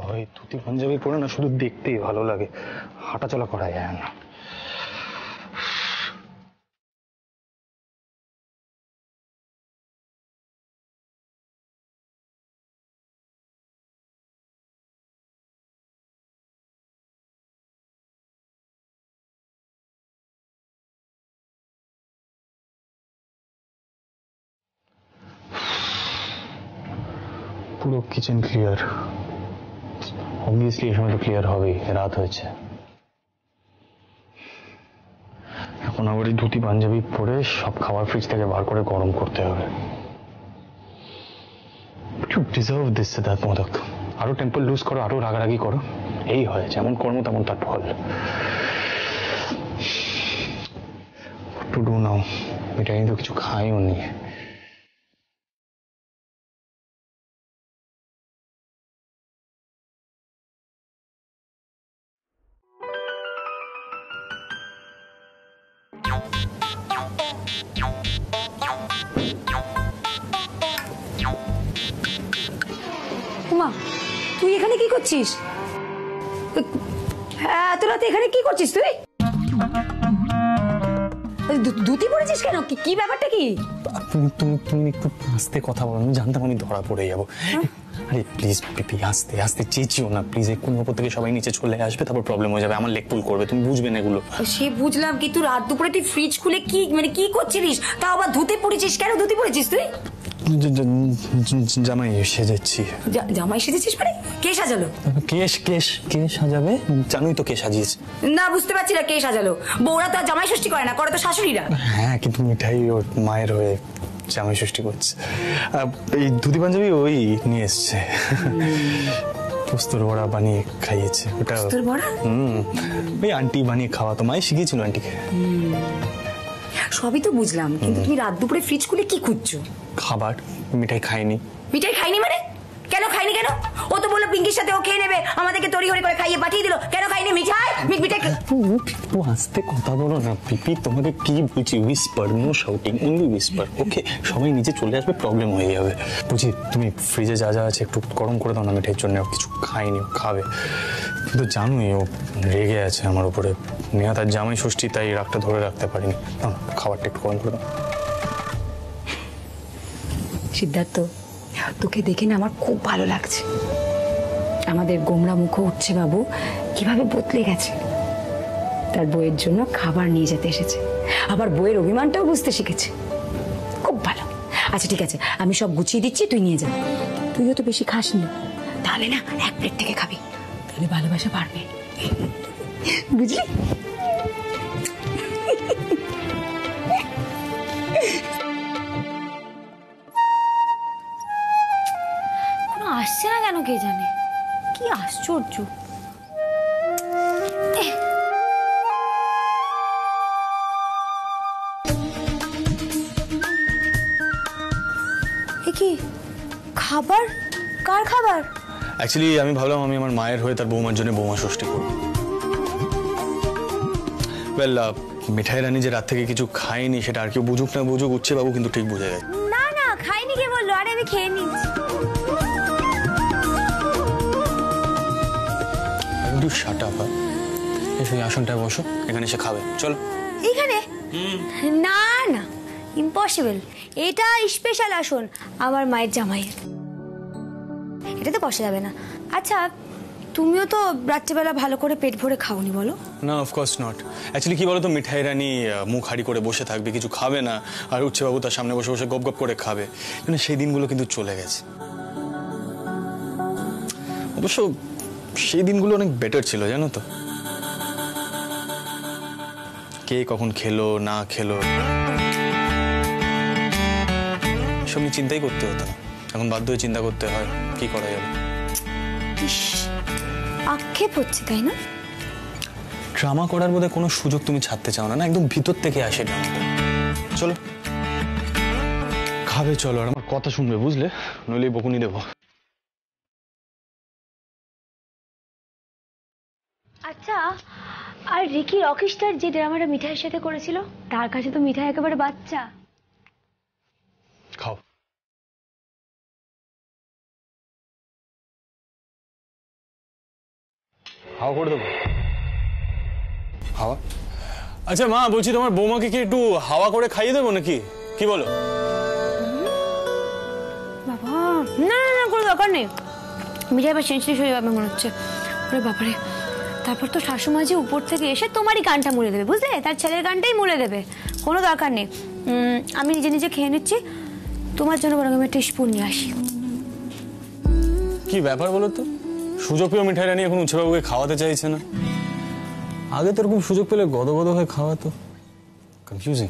হয়, ধুতি পাঞ্জাবি পরে না শুধু দেখতেই ভালো লাগে, হাঁটাচলা করা যায় না। পুরো কিচেন ক্লিয়ার, অবভিয়াসলি এই সময় তো ক্লিয়ার হবেই, রাত হয়েছে। এখন আবার এই ধুতি পাঞ্জাবি পরে সব খাবার ফ্রিজ থেকে বার করে গরম করতে হবে। You deserve this, Siddharth modak. আরো টেম্পল লুজ করো, আরো রাগারাগি করো, এই হয়, যেমন কর্ম তেমন তার ফল। টু ডু নাও, এটা নিয়ে তো কিছু খাইও নি। উমা, তুই এখানে কি করছিস? এত রাতে এখানে কি করছিস তুই? ধুতি পরেছিস কেন? কি ব্যাপারটা কি? তুমি একটু আস্তে কথা বলো, আমি জানতাম আমি ধরা পড়ে যাবো। আরে প্লিজ পিপি, আস্তে আস্তে চেঁচিও না প্লিজ। এক্ষুনি ওপর থেকে সবাই নিচে চলে আসবে, তারপর প্রবলেম হয়ে যাবে, আমার লেগ পুল করবে, তুমি বুঝবে না এগুলো। সে বুঝলাম, কিন্তু রাত দুপুরে তুই ফ্রিজ খুলে কি কি করছিস? তাও আবার ধুতি পরেছিস কেন? ধুতি পরেছিস তুই? জামাই সেজেছি। জামাই সেজেছিস মানে? কে সাজালো? কে সাজাবে? জানোই তো কে সাজিয়েছে। না, বুঝতে পারছি না কে সাজালো। বউরা তো আর জামাই ষষ্ঠী করে না, করে তো শাশুড়িরা। হ্যাঁ, কিন্তু মিঠাই ওর মায়ের হয়ে জামাই ষষ্ঠী করছে। এই ধুতি পাঞ্জাবি ওই নিয়ে এসছে, পোস্তর বড়া বানিয়ে খাইয়েছে। ওটা পোস্তর বড়া? ওই আন্টি বানিয়ে খাওয়াতো, মাই শিখিয়েছিল আন্টিকে। সবই তো বুঝলাম, কিন্তু তুমি রাত দুপুরে ফ্রিজ খুলে কি খুঁজছো? খাবার। মিঠাই খাইনি। মিঠাই খাইনি মানে? কেন খাইনি কেন? ও তো বললো পিঙ্কির সাথে ও খেয়ে নেবে, আমাদেরকে তড়িঘড়ি করে খাইয়ে পাঠিয়ে দিল। কেন খাইনি মিঠাই? মিঠাই একটু আস্তে কথা বলো না পিপি, তোমাকে কি বলছি, whisper, no shouting, only whisper, okay? সবাই নিচে চলে আসবে, প্রবলেম হয়ে যাবে। বুঝি, তুমি ফ্রিজে যা যা আছে একটু গরম করে দাও না মিঠাইয়ের জন্য। কিছু খাইনি, খাবে। কিন্তু জানোই ও রেগে আছে আমার উপরে। নেহা তার জামাই ষষ্ঠী, তাই রাগটা ধরে রাখতে পারিনি। খাবারটা একটু গরম করে দাও। সিদ্ধার্থ, তোকে দেখে না আমার খুব ভালো লাগছে। আমাদের গোমরা মুখ উঠছে বাবু কিভাবে বদলে গেছে। তার বইয়ের জন্য খাবার নিয়ে যেতে এসেছে, আবার বইয়ের অভিমানটাও বুঝতে শিখেছে। খুব ভালো। আচ্ছা ঠিক আছে, আমি সব গুছিয়ে দিচ্ছি, তুই নিয়ে যা। তুইও তো বেশি খাস না, তাহলে না এক প্লেট থেকে খাবি, তাহলে ভালোবাসা বাড়বে, বুঝলি? আসছে না কেন কে জানে, কি আশ্চর্য। কি খাবার? কার খাবার? অ্যাকচুয়ালি আমি ভাবলাম আমি আমার মায়ের হয়ে তার বৌমার জন্য বৌমা ষষ্ঠী করব। ওয়েল, মিঠাই রানী যে রাত থেকে কিছু খায়নি সেটা আর কেউ বুঝুক না বুঝুক, উঠছে বাবু কিন্তু ঠিক বুঝে গেছে। না না, খাইনি কে বললো? আরে আমি খেয়ে নিচ্ছি। একটু শাট আপ। এসে আসনটায় বসো, এখানে এসে খাবে, চলো। এখানে? না না, ইম্পসিবল। এটা স্পেশাল আসন আমার মায়ের জামাইয়ের, এটা তো বসা যাবে না। আচ্ছা, তুমিও তো রাত্রিবেলা ভালো করে পেট ভরে খাওনি বলো? না, অফকোর্স নট। অ্যাকচুয়ালি কি বলো তো, মিঠাই রানী মুখ হাড়ি করে বসে থাকবে, কিছু খাবে না, আর উচ্ছে বাবু তার সামনে বসে বসে গপ গপ করে খাবে। মানে সেই দিনগুলো কিন্তু চলে গেছে। অবশ্য সেই দিনগুলো অনেক বেটার ছিল, জানো তো। কে কখন খেলো না খেলো এসব নিয়ে চিন্তাই করতে হতো না। এখন বাধ্য হয়ে চিন্তা করতে হয়, কি করা যাবে। আক্ষেপ হচ্ছে তাই না? ড্রামা করার বোধহয় কোনো সুযোগ তুমি ছাড়তে চাও না, না একদম ভিতর থেকে আসে ড্রামাটা। চলো খাবে, চলো, আর আমার কথা শুনবে, বুঝলে? নইলে বকুনি দেবো। আচ্ছা, আর রিকি রকিস্টার যে ড্রামাটা মিঠাইয়ের সাথে করেছিল, তার কাছে তো মিঠাই একেবারে বাচ্চা। খাও। হাওয়া করে দেবো? হাওয়া? আচ্ছা মা, বলছি তোমার বৌমাকে কি একটু হাওয়া করে খাইয়ে দেবো নাকি, কি বলো? বাবা না না না, কোনো দরকার নেই। মিঠাই আবার সেন্সিটিভ হয়ে যাবে মনে হচ্ছে। ওরে বাবারে, তারপর তো শাশুমা যে উপর থেকে এসে তোমারই গানটা মুড়ে দেবে, বুঝলে? তার ছেলের গানটাই মুড়ে দেবে, কোনো দরকার নেই। আমি নিজে নিজে খেয়ে নিচ্ছি, তোমার জন্য বরং আমি একটা স্পুন নিয়ে আসি। কি ব্যাপার বলো তো, সুযোগ পেয়েও মিঠাই রানী এখন উচ্ছেবাবুকে খাওয়াতে চাইছে না? আগে তো এরকম সুযোগ পেলে গদগদ হয়ে খাওয়াতো। কনফিউজিং।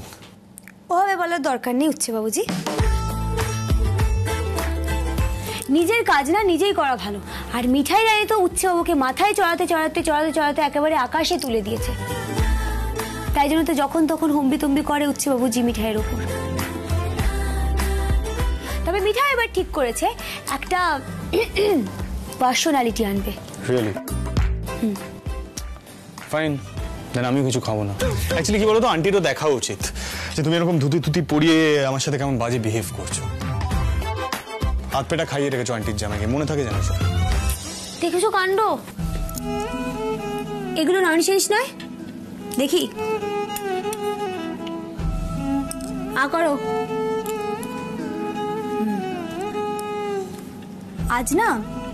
ওভাবে বলার দরকার নেই উচ্ছে বাবুজি, নিজের কাজ না নিজেই করা ভালো। আর মিঠাই রানী তো উচ্ছে বাবুকে মাথায় চড়াতে চড়াতে চড়াতে চড়াতে একেবারে আকাশে তুলে দিয়েছে। তাই জন্য তো যখন তখন হম্বি তম্বি করে উচ্ছে বাবুজি মিঠাইয়ের ওপর। তবে মিঠাই এবার ঠিক করেছে একটা পার্সোনালিটি আনবে। রিয়েলি? ফাইন, দেন আমিও কিছু খাবো না। অ্যাকচুয়ালি কি বলতো, আন্টিরও দেখা উচিত যে তুমি এরকম ধুতি ধুতি পরিয়ে আমার সাথে কেমন বাজে বিহেভ করছো। হাত পেটা খাইয়ে রেখেছো আন্টির জামাইকে, মনে থাকে জানো? দেখেছো কাণ্ড? এগুলো নানি জিনিস নয়, দেখি করো। আজ না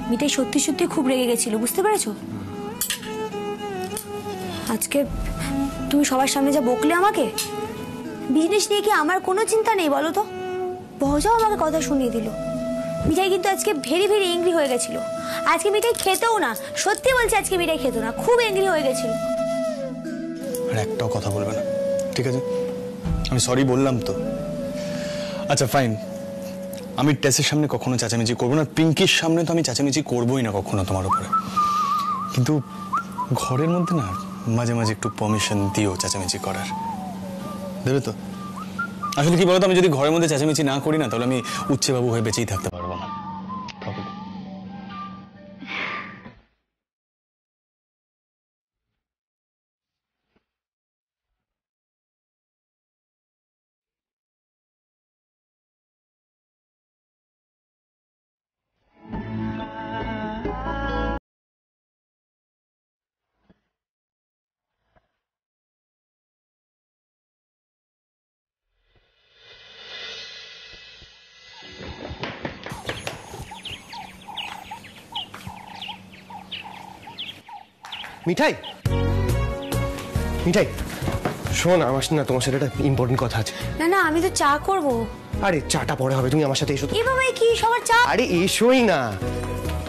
মিঠাই সত্যি সত্যি খুব রেগে গেছিল, বুঝতে পেরেছো? আজকে তুমি সবার সামনে যা বকলে আমাকে, বিজনেস নিয়ে কি আমার কোনো চিন্তা নেই বলো তো? বহজাও আমাকে কথা শুনিয়ে দিল। মিঠাই কিন্তু আজকে ভেরি ভেরি এংরি হয়ে গেছিল। আজকে মিঠাই খেতেও না, সত্যি বলছি আজকে মিঠাই খেতো না, খুব এংরি হয়ে গেছিল। আর একটাও কথা বলবে না, ঠিক আছে? আমি সরি বললাম তো। আচ্ছা ফাইন, আমি টেসের সামনে কখনো চেঁচামেচি করবো না, পিঙ্কির সামনে তো আমি চেঁচামেচি করবোই না কখনো তোমার উপরে। কিন্তু ঘরের মধ্যে না মাঝে মাঝে একটু পারমিশন দিও চেঁচামেচি করার, দেবে তো? আসলে কি বলতো, আমি যদি ঘরের মধ্যে চেঁচামেচি না করি না, তাহলে আমি উচ্ছেবাবু হয়ে বেঁচেই থাকতে পারবো না। মিঠাই, মিঠাই শোন, আমার না তোমার সাথে একটা ইম্পর্টেন্ট কথা আছে। না না, আমি তো চা করব। আরে চাটা পরে হবে, তুমি আমার সাথে এসো তো। এভাবে কি সবার চা? আরে এসোই না।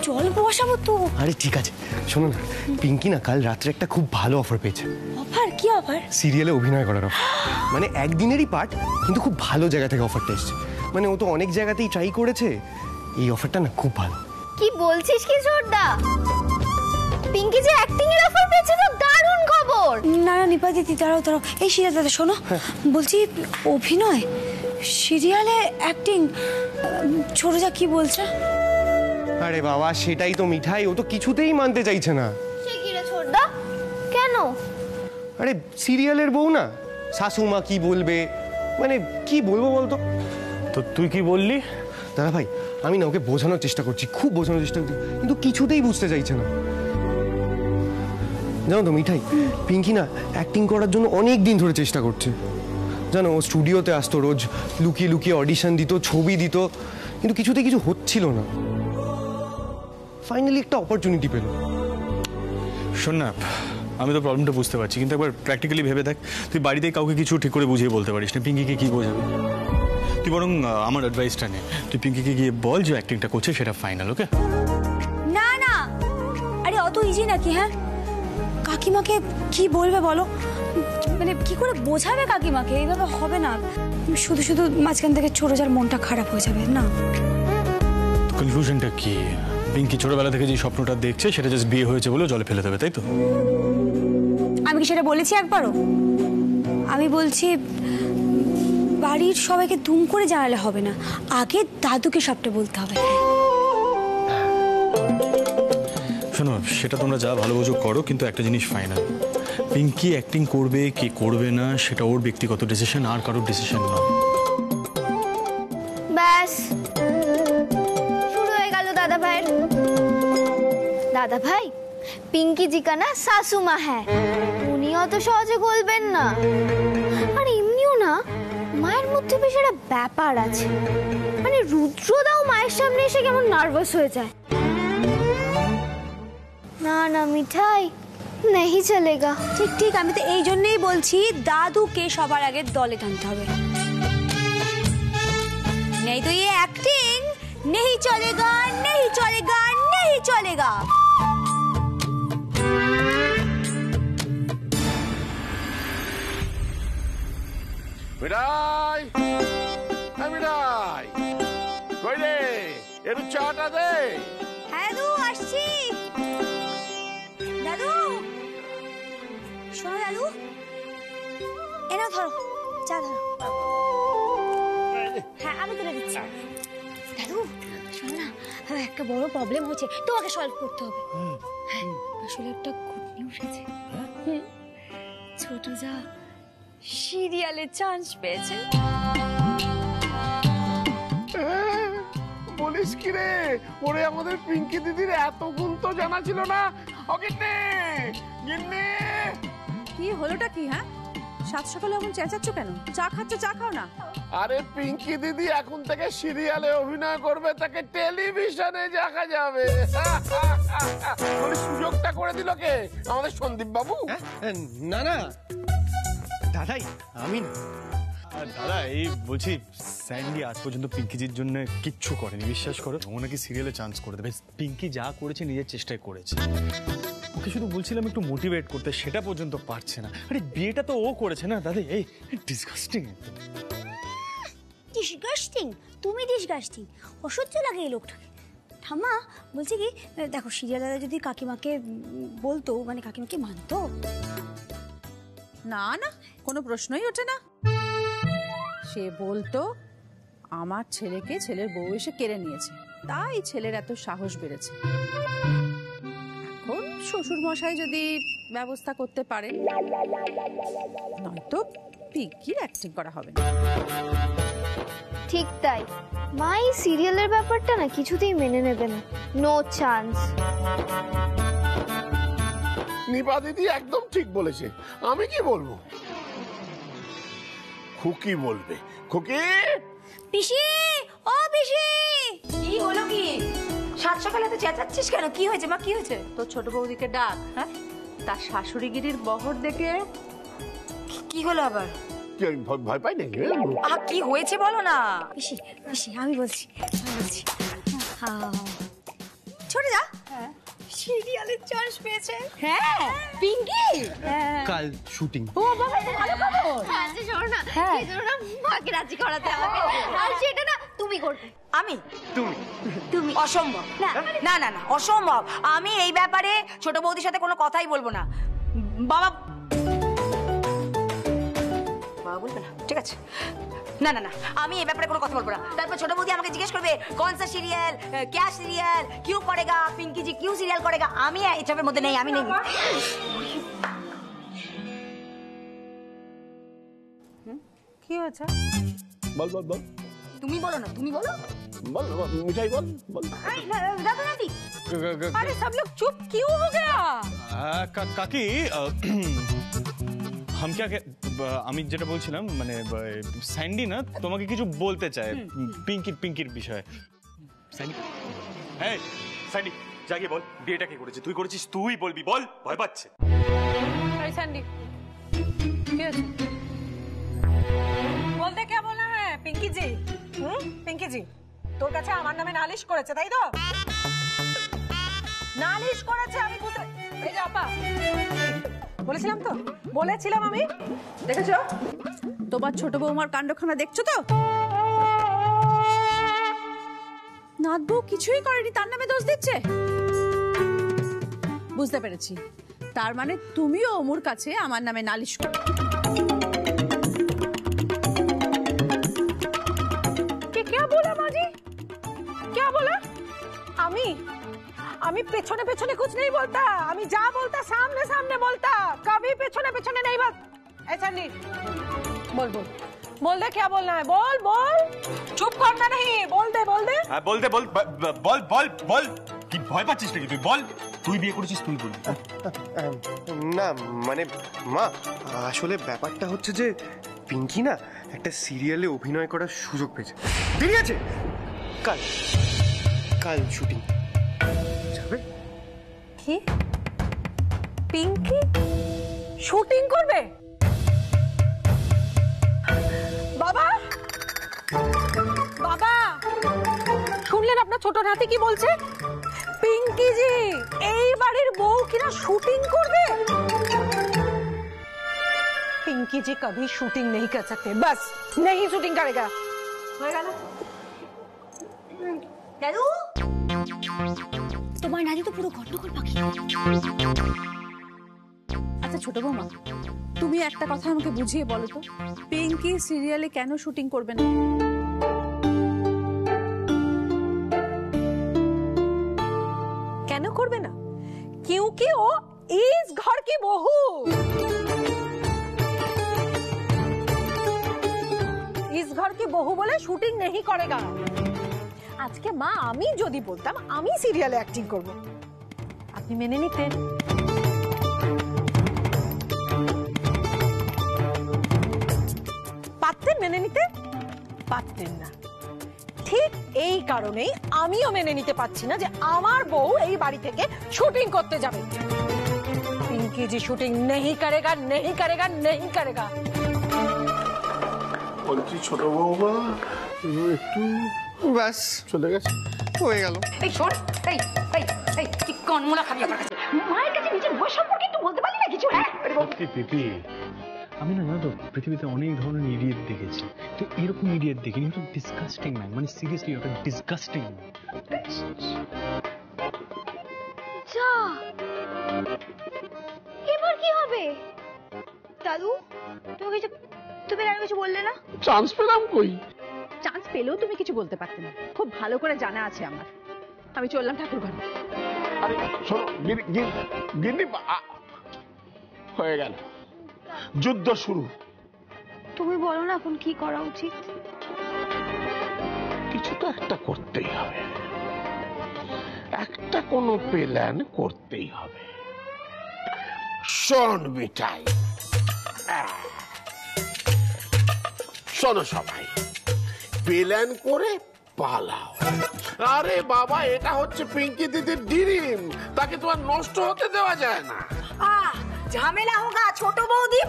জল বসাবো তো। আরে ঠিক আছে, শোনো না, পিঙ্কি না কাল রাত্রে একটা খুব ভালো অফার পেয়েছে। অফার? কি অফার? সিরিয়ালে অভিনয় করার অফার। মানে একদিনেরই পার্ট, কিন্তু খুব ভালো জায়গা থেকে অফারটা এসেছে। মানে ও তো অনেক জায়গাতেই ট্রাই করেছে, এই অফারটা না খুব ভালো। কি বলছিস কি ছোটদা? পিঙ্কি যে অ্যাক্টিং এর অফার পেয়েছে, তো দারুণ খবর। না না নিপা দিদি, দাঁড়াও দাঁড়াও। এই সিরিয়াল দাদা শোনো, বলছি অভিনয় সিরিয়ালে অ্যাক্টিং, ছোট যা কি বলছে? আরে বাবা, সেটাই তো মিঠাই, ও তো কিছুতেই মানতে চাইছে না। সে কি রে ছোটদা, কেন? আরে সিরিয়ালের বউ না, শাশুমা কি বলবে, মানে কি বলবো বলতো? তো তুই কি বললি? দাদা ভাই, আমি না ওকে বোঝানোর চেষ্টা করছি, খুব বোঝানোর চেষ্টা করছি, কিন্তু কিছুতেই বুঝতে চাইছে না। জানো তো মিঠাই, পিঙ্কি না অ্যাক্টিং করার জন্য অনেক দিন ধরে চেষ্টা করছে। জানো, ও স্টুডিওতে আসতো রোজ, লুকিয়ে লুকিয়ে অডিশন দিত, ছবি দিত, কিন্তু কিছুতেই কিছু হচ্ছিল না। ফাইনালি একটা অপরচুনিটি পেল। শোন না, আমি তো প্রবলেমটা বুঝতে পারছি, কিন্তু একবার প্র্যাকটিক্যালি ভেবে দেখ, তুই বাড়িতে কাউকে কিছু ঠিক করে বুঝিয়ে বলতে পারিস না, পিঙ্কিকে কি বোঝাবি? তুই বরং আমার অ্যাডভাইসটা নে, তুই পিঙ্কিকে গিয়ে বল যে অ্যাক্টিংটা করছে সেটা ফাইনাল, ওকে? না না, আরে অত ইজি নাকি? হ্যাঁ, কাকিমাকে কি বলবে বলো? মানে কি করে বোঝাবে কাকিমাকে? এইভাবে হবে না, শুধু শুধু মাঝখান থেকে ছোট যার মনটা খারাপ হয়ে যাবে না। কনক্লুশনটা কি? পিঙ্কি ছোটবেলা থেকে যে স্বপ্নটা দেখছে সেটা জাস্ট বিয়ে হয়েছে বলে জলে ফেলে দেবে, তাই তো? আমি কি সেটা বলেছি একবারও? আমি বলছি বাড়ির সবাইকে দুম করে জানালে হবে না, আগে দাদুকে সবটা বলতে হবে। শোনো, সেটা তোমরা যা ভালো বোঝো করো, কিন্তু একটা জিনিস ফাইনাল, পিঙ্কি অ্যাক্টিং করবে কি করবে না সেটা ওর ব্যক্তিগত ডিসিশন, আর কারোর ডিসিশন নয়। ব্যাস শুরু হয়ে গেল দাদা ভাইয়ের। দাদা ভাই, পিঙ্কি জি কা না শাশুমা হ্যাঁ, উনি অত সহজে বলবেন না। আর এমনিও না মায়ের মধ্যে বেশ একটা ব্যাপার আছে, মানে রুদ্রদাও মায়ের সামনে এসে কেমন নার্ভাস হয়ে যায়। না না মিঠাই নেই চলেগা। ঠিক ঠিক, আমি তো এই জন্যই বলছি দাদুকে সবার আগে দলে টানতে হবে। नहीं तो ये एक्टिंग नहीं चलेगा, नहीं चलेगा, नहीं चलेगा। মিঠাই, মিঠাই কই রে, একটু চাটা দে। হ্যাঁ দাদু আসছি। দাদু শোনো দাদু, এনাও ধরো চা ধরো। হ্যাঁ আমি তুলে দিচ্ছি। দাদু শোনো না, একটা বড় প্রবলেম হচ্ছে, তোমাকে সলভ করতে হবে। হ্যাঁ আসলে একটা গুড নিউজ আছে। ছোট যা সিরিয়ালে চান্স পেয়েছে। বলিস কি রে, ওরে আমাদের পিঙ্কি দিদির এত গুণ তো জানা ছিল না। ওকে গিন্নি, কি হলোটা কি? হ্যাঁ সাত সকালে এমন চেঁচাচ্ছ কেন? চা খাচ্ছ, চা খাও না। আরে পিঙ্কি দিদি এখন থেকে সিরিয়ালে অভিনয় করবে, তাকে টেলিভিশনে দেখা যাবে। সুযোগটা করে দিল কে? আমাদের সন্দীপ বাবু। না না দাদাই, আমি না। দাদা এই বলছি, স্যান্ডি আজ পর্যন্ত পিঙ্কিজির জন্য কিচ্ছু করেনি, বিশ্বাস করো। ও নাকি সিরিয়ালে চান্স করে দেবে। পিঙ্কি যা করেছে নিজের চেষ্টায় করেছে। ওকে শুধু বলছিলাম একটু মোটিভেট করতে, সেটা পর্যন্ত পারছে না। আরে বিয়েটা তো ও করেছে না দাদা। এই ডিসগাস্টিং, ডিসগাস্টিং। তুমি ডিসগাস্টিং, অসহ্য লাগে এই লোকটাকে। ঠাম্মা বলছি কি, দেখো সিরিয়ালদাদা যদি কাকিমাকে বলতো, মানে কাকিমাকে মানতো? না না, কোনো প্রশ্নই ওঠে না। সে বলতো আমার ছেলেকে ছেলের বউ এসে কেড়ে নিয়েছে, তাই ছেলের এত সাহস বেড়েছে। এখন শ্বশুর মশাই যদি ব্যবস্থা করতে পারে, নয়তো পিঙ্কির অ্যাক্টিং করা হবে না। ঠিক তাই, মা এই সিরিয়ালের ব্যাপারটা না কিছুতেই মেনে নেবে না। No chance. নিপা দিদি একদম ঠিক বলেছে। আমি কি বলবো? খুকি বলবে। খুকি, পিসি, ও পিসি। কি হলো? কি সাত সকালে তো চেঁচাচ্ছিস কেন? কি হয়েছে মা, কি হয়েছে? তোর ছোট বৌদিকে ডাক। হ্যাঁ তার শাশুড়িগিরির বহর দেখে কি হলো আবার? ভয় পাই নাকি? কি হয়েছে বলো না। পিসি পিসি আমি বলছি, ছোট যা সিরিয়ালে চান্স পেয়েছে। হ্যাঁ পিঙ্কি, কাল শুটিং। ও বাবা, তো ভালো খবর। আচ্ছা শোনো না, সেজন্য না মাকে রাজি করাতে হবে, আর সেটা না তুমি করবে। আমি? তুমি অসম্ভব। না না না না, অসম্ভব। আমি এই ব্যাপারে ছোট বৌদির সাথে কোনো কথাই বলবো না। বাবা বাবা বলবে না, ঠিক আছে? না না না, আমি এই ব্যাপারে কোনো কথা বলবো না। তারপর ছোট বৌদি আমাকে জিজ্ঞেস করবে কোন সা সিরিয়াল, ক্যা সিরিয়াল, কিউ করেগা, পিঙ্কি জি কিউ সিরিয়াল করেগা। আমি এসবের মধ্যে নেই, আমি নেই। কি হয়েছে? বল বল বল। তুমি বলো না, তুমি বলো। বল মিঠাই, বল বল। দাদা দাদি, আরে সব লোग চুপ क्यों हो गया? কাকি हम क्या আমি যেটা বলছিলাম, মানে স্যান্ডি না তোমাকে কিছু বলতে চায় পিঙ্কির বিষয়ে। স্যান্ডি, এই স্যান্ডি জাগিয়ে বল, বিয়েটা কে করেছে? তুই করেছিস? তুই বলবি, বল। ভয় পাচ্ছে। এই স্যান্ডি, কি হয়েছে? বলতে কে বলা হ্যাঁ পিঙ্কি জি? পিঙ্কি জি তোর কাছে আমার নামে নালিশ করেছে, তাই তো? নালিশ করেছে, আমি বুঝতে। এই যে আপা, বলেছিলাম তো, বলেছিলাম আমি। দেখেছো তোমার ছোট বৌমার কাণ্ডখানা? দেখছো তো? নাত বউ কিছুই করেনি, তার নামে দোষ দিচ্ছে। বুঝতে পেরেছি, তার মানে তুমিও ওমর কাছে আমার নামে নালিশ করো। क्या बोला माजी? क्या बोला? আমি পেছনে পেছনে कुछ नहीं बोलता, আমি যা बोलता सामने सामने बोलता, कभी पेछने पेछने नहीं बोल। ऐसा नहीं, बोल बोल बोल दे, क्या बोलना है? बोल बोल, चुप करना नहीं, बोल दे बोल दे। হ্যাঁ বল দে, বল বল বল বল। কি ভয় পাচ্ছিস নাকি তুই? বল। তুই বিয়ে করেছিস তুই বলবি। না মানে মা, আসলে ব্যাপারটা হচ্ছে যে পিঙ্কি না একটা সিরিয়ালে অভিনয় করার সুযোগ পেয়েছে। ঠিক আছে, কাল কাল শুটিং যাবে। কি পিঙ্কি শুটিং করবে? বাবা বাবা, শুনলেন আপনার ছোট নাতি কি বলছে? পিঙ্কি জি এই বাড়ির বউ কিনা শুটিং করবে। पिंकी जी कभी शूटिंग नहीं कर सकते, बस नहीं शूटिंग करेगा। দাদু, তোমার নাতি তো পুরো গন্ডগোল পাখি। আচ্ছা ছোট বৌমা, তুমি একটা কথা আমাকে বুঝিয়ে বলো তো, পিঙ্কি সিরিয়ালে কেন শুটিং করবে না? কেন করবে না? क्योंकि वो इस घर की बहू, इस घर की बहू बोले शूटिंग नहीं करेगा। आज के माँ आमी যদি বলতাম আমি সিরিয়ালে অ্যাক্টিং করব, আপনি মেনে নিতেন? পারতেন মেনে নিতে? পারতেন না। ঠিক এই কারণেই আমিও মেনে নিতে পারছি না যে আমার বউ এই বাড়ি থেকে শুটিং করতে যাবে। পিঙ্কি জি শুটিং नहीं करेगा, नहीं करेगा, नहीं करेगा। বলছি ছোট বৌমা একটু ব্যাস চলে গেছে, হয়ে গেল। এই শোন, এই এই এই কি কনমুলা খাবি আমার কাছে? মায়ের কাছে নিজের বউ সম্পর্কে একটু বলতে পারলি না কিছু? হ্যাঁ পিপি, আমি না জানো তো পৃথিবীতে অনেক ধরনের ইডিয়েট দেখেছি, তো এরকম ইডিয়েট দেখিনি। তো ডিসকাস্টিং ম্যান, মানে সিরিয়াসলি ওটা ডিসকাস্টিং। যা, এবার কি হবে? দাদু, তুমি আর কিছু বললে না? চান্স পেলাম কই? চান্স পেলেও তুমি কিছু বলতে পারতে না, খুব ভালো করে জানা আছে আমার। আমি চললাম ঠাকুর ঘরে। আরে শোনো গিন্নি, হয়ে গেল, যুদ্ধ শুরু। তুমি বলো না এখন কি করা উচিত? কিছু তো একটা করতেই হবে, একটা কোনো প্ল্যান করতেই হবে। শোন মিঠাই, শোনো সবাই, প্ল্যান করে পালাও। আরে বাবা, এটা হচ্ছে পিঙ্কি দিদির ড্রিম, তাকে তোমার নষ্ট হতে দেওয়া যায় না। ঝামেলা হোগা ছোট বৌদি।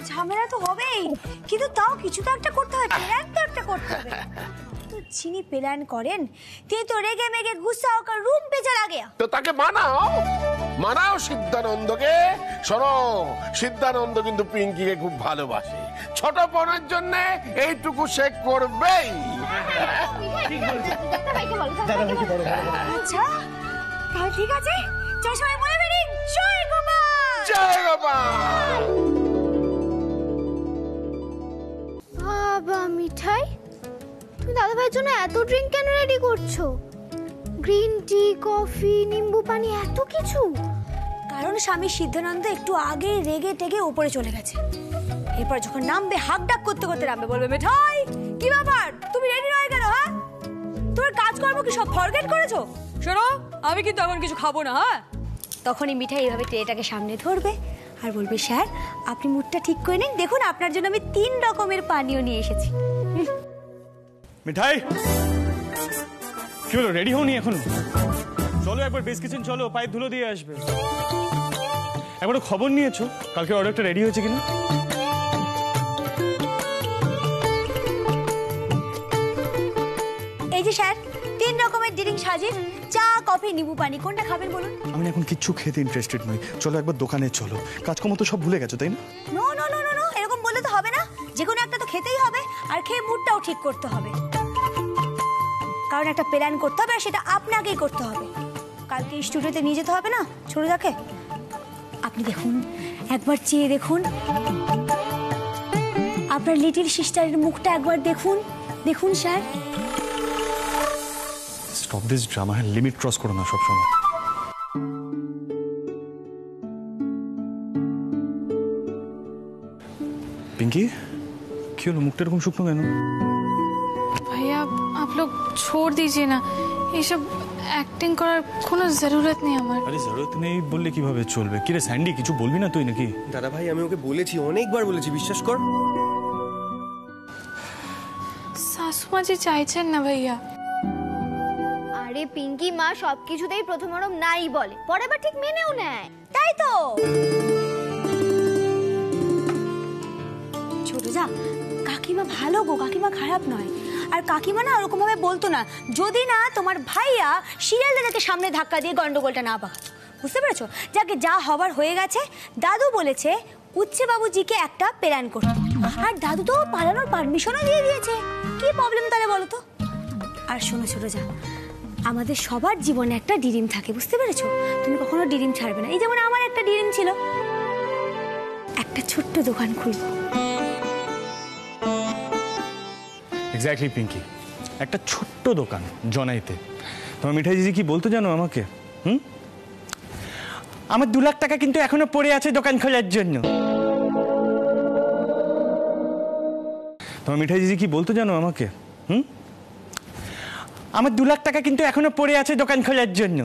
ঝামেলা তো হবেই, কিন্তু তাও কিছু তো একটা করতে হবে, প্ল্যান তো একটা করতে হবে। তো যিনি প্ল্যান করেন তিনি তো রেগে মেগে গুসা হোকার রুম পে চলা গয়া। তো তাকে মানাও সিদ্ধানন্দকে। শোনো, সিদ্ধানন্দ কিন্তু পিঙ্কিকে খুব ভালোবাসে, ছোট বোনের জন্য এইটুকু সে করবেই। আচ্ছা তাহলে ঠিক আছে, চল সবাই বলে ফেলি জয় গোপাল। জয় গোপাল। বাবা মিঠাই, তুমি দাদা ভাইয়ের জন্য এত ড্রিঙ্ক কেন রেডি করছো? গ্রিন টি, কফি, নিম্বু পানি, এত কিছু? কারণ স্বামী সিদ্ধানন্দ একটু আগে রেগে টেগে উপরে চলে গেছে। এরপর যখন নামবে হাক ডাক করতে করতে নামবে, বলবে মিঠাই কি ব্যাপার, তুমি রেডি হয়ে গেল? হ্যাঁ, তোমার কাজকর্ম কি সব ফরগেট করেছো? শোনো, আমি কিন্তু এখন কিছু খাবো না। হ্যাঁ, তখনই মিঠাই এইভাবে ট্রেটাকে সামনে ধরবে আর বলবে স্যার আপনি মুডটা ঠিক করে নিন, দেখুন আপনার জন্য আমি 3 রকমের পানীয় নিয়ে এসেছি। মিঠাই, কি হলো, রেডি হওনি এখনো? চলো একবার বেস কিচেন চলো, পাইপ ধুলো দিয়ে আসবে। একবার খবর নিয়েছো কালকে অর্ডারটা রেডি হয়েছে কিনা? এই যে স্যার 3 রকমের ড্রিঙ্ক হাজির, চা, কফি, নিম্বু পানি, কোনটা খাবেন বলুন? আমি এখন কিচ্ছু খেতে ইন্টারেস্টেড নই, চলো একবার দোকানে চলো। কাজকর্ম তো সব ভুলে গেছো তাই না? নো নো নো নো, এরকম বললে তো হবে না, যে কোনো একটা তো খেতেই হবে, আর খেয়ে মুডটাও ঠিক করতে হবে। কারণ একটা প্ল্যান করতে হবে, আর সেটা আপনাকেই করতে হবে। কালকে স্টুডিওতে নিয়ে যেতে হবে না ছোটদাকে। আপনি দেখুন, একবার চেয়ে দেখুন, আপনার লিটল সিস্টারের মুখটা একবার দেখুন। দেখুন sir. Stop this drama, limit cross করো না সবসময়। पिंकी, क्यों मुख एरकम शुकनो केन? भैया आप लोग छोड़ दीजिए ना, ये सब অ্যাক্টিং করার কোনো জরুরত নেই আমার। আরে জরুরত নেই বললে কিভাবে চলবে? কিরে স্যান্ডি, কিছু বলবি না তুই নাকি? দাদা ভাই আমি ওকে বলেছি, অনেকবার বলেছি, বিশ্বাস কর। শাশুমা জি চাইছেন না ভাইয়া। আরে পিঙ্কি মা সবকিছুতেই প্রথমরম নাই বলে, পরে আবার ঠিক মেনেও নেয়। তাই তো ছোট যা, কাকিমা ভালো গো, কাকিমা খারাপ নয়। আর কাকিমা না ওরকম ভাবে বলতো না যদি না তোমার ভাইয়া সিরিয়ালটাকে সামনে ধাক্কা দিয়ে গন্ডগোলটা না পাকাতো, বুঝতে পেরেছো? যাকে যা হবার হয়ে গেছে। দাদু বলেছে উচ্ছে বাবুজিকে একটা প্ল্যান করতে, আর দাদু তো পালানোর পারমিশনও দিয়ে দিয়েছে। কি প্রবলেম তাহলে বলো তো? আর শোনো ছোট যা, আমাদের সবার জীবনে একটা ড্রিম থাকে, বুঝতে পেরেছো? তুমি কখনো ড্রিম ছাড়বে না। এই যেমন আমার একটা ড্রিম ছিল, একটা ছোট্ট দোকান খুলবো। এক্স্যাক্টলি পিঙ্কি, একটা ছোট্ট দোকান জনাইতে। তোমার মিঠাই দিদি কি বলতো জানো আমাকে? আমার 2 লাখ টাকা কিন্তু এখনো পড়ে আছে দোকান খোলার জন্য। তোমার মিঠাই দিদি কি বলতো জানো আমাকে? আমার 2 লাখ টাকা কিন্তু এখনো পড়ে আছে দোকান খোলার জন্য।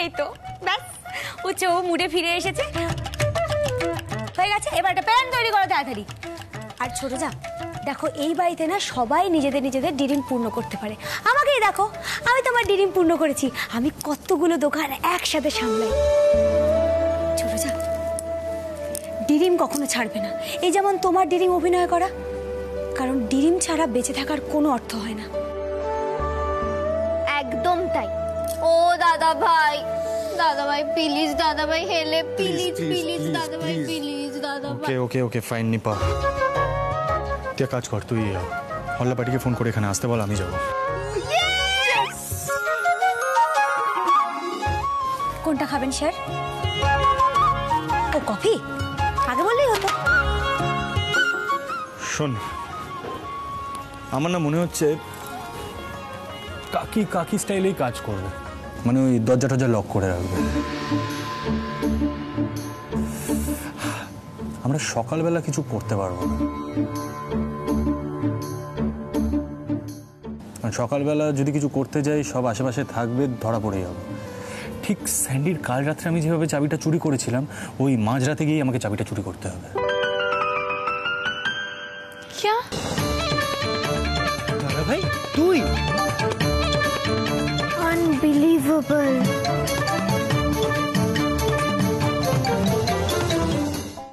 এই তো ব্যাস, উচ্চ মুডে ফিরে এসেছে, হয়ে গেছে। এবার একটা প্ল্যান তৈরি করো তাড়াতাড়ি। আর ছোট যা, দেখো এই বাড়িতে না সবাই নিজেদের নিজেদের ড্রিম পূর্ণ করতে পারে। আমাকেই দেখো, আমি তোমার ড্রিম পূর্ণ করেছি। আমি কতগুলো দোকান একসাথে সামলাই। ছোট যা, ড্রিম কখনো ছাড়বে না। এই যেমন তোমার ড্রিম অভিনয় করা, কারণ ড্রিম ছাড়া বেঁচে থাকার কোনো অর্থ হয় না। একদম তাই। ও দাদা ভাই, দাদা ভাই প্লিজ, দাদা ভাই হেলে প্লিজ, প্লিজ দাদা ভাই প্লিজ, দাদা ভাই। ওকে ওকে ওকে ফাইন নিপা, তুই এক কাজ কর, তুই হল্লা পার্টিকে ফোন করে এখানে আসতে বল, আমি যাবো। কোনটা খাবেন স্যার? ও কফি, আগে বললেই হতো। শোন, আমার না মনে হচ্ছে কাকি কাকি স্টাইলেই কাজ করবে, মানে ওই দরজা টরজা লক করে রাখবে। আমরা সকালবেলা কিছু করতে পারবো না, সকালবেলা যদি কিছু করতে যাই সব আশেপাশে থাকবে, ধরা পড়ে যাবো। ঠিক স্যান্ডির কাল রাত্রে আমি যেভাবে চাবিটা চুরি করেছিলাম, ওই মাঝরাতে গিয়ে আমাকে চাবিটা চুরি করতে হবে। क्या? দাদা ভাই তুই? আনবিলিভেবল।